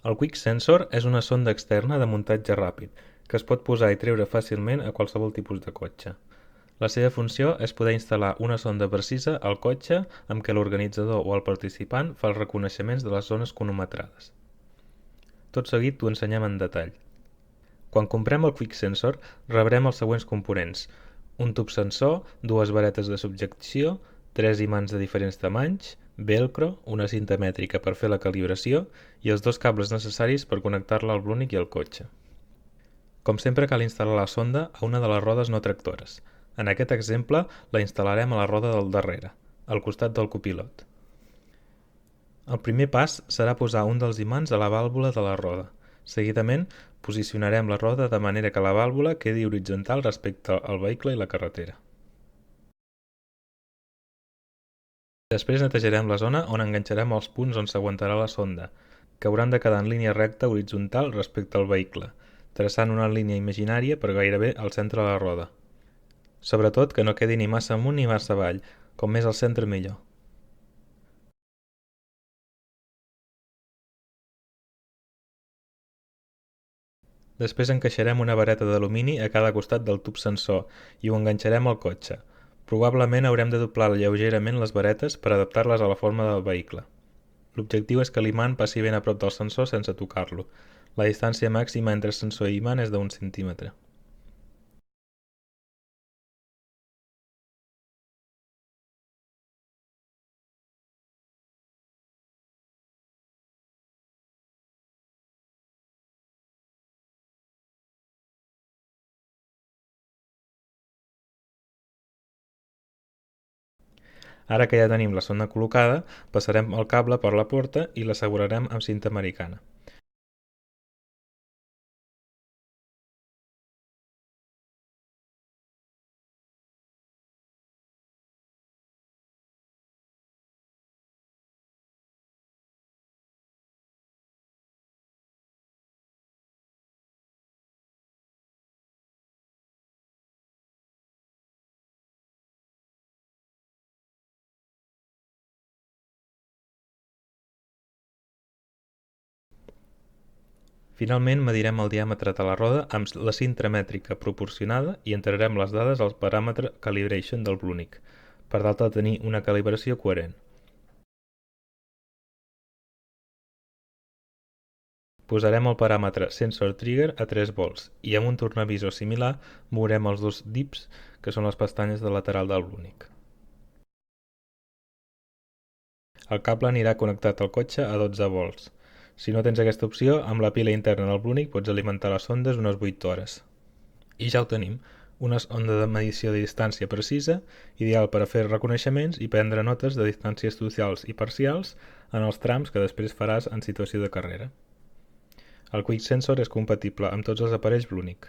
El Quick Sensor és una sonda externa de muntatge ràpid, que es pot posar i treure fàcilment a qualsevol tipus de cotxe. La seva funció és poder instal·lar una sonda precisa al cotxe amb què l'organitzador o el participant fa els reconeixements de les zones cronometrades. Tot seguit t'ho ensenyem en detall. Quan comprem el Quick Sensor, rebrem els següents components: un tub sensor, dues varetes de subjecció, 3 imants de diferents tamanys, velcro, una cinta mètrica per fer la calibració i els 2 cables necessaris per connectar-la al Blunic i al cotxe. Com sempre cal instal·lar la sonda a una de les rodes no tractores. En aquest exemple la instal·larem a la roda del darrere, al costat del copilot. El primer pas serà posar un dels imants a la vàlvula de la roda. Seguidament, posicionarem la roda de manera que la vàlvula quedi horitzontal respecte al vehicle i la carretera. Després netejarem la zona on enganxarem els punts on s'aguantarà la sonda, que hauran de quedar en línia recta horitzontal respecte al vehicle, traçant una línia imaginària per gairebé al centre de la roda. Sobretot que no quedi ni massa amunt ni massa avall, com més al centre millor. Després encaixarem una vareta d'alumini a cada costat del tub sensor i ho enganxarem al cotxe. Probablement haurem de doblar lleugerament les varetes per adaptar-les a la forma del vehicle. L'objectiu és que l'imant passi ben a prop del sensor sense tocar-lo. La distància màxima entre sensor i imant és d'1 centímetre. Ara que ja tenim la sonda col·locada, passarem el cable per la porta i l'assegurarem amb cinta americana. Finalment medirem el diàmetre de la roda amb la cinta mètrica proporcionada i entrarem les dades al paràmetre Calibration del Blunic, per tal de tenir una calibració coherent. Posarem el paràmetre Sensor Trigger a 3 volts i amb un tornavisor similar mourem els dos dips, que són les pestanyes de lateral del Blunic. El cable anirà connectat al cotxe a 12 volts. Si no tens aquesta opció, amb la pila interna del Blunic pots alimentar les sondes unes 8 hores. I ja ho tenim, una sonda de medició de distància precisa, ideal per a fer reconeixements i prendre notes de distàncies socials i parcials en els trams que després faràs en situació de carrera. El Quick Sensor és compatible amb tots els aparells Blunic.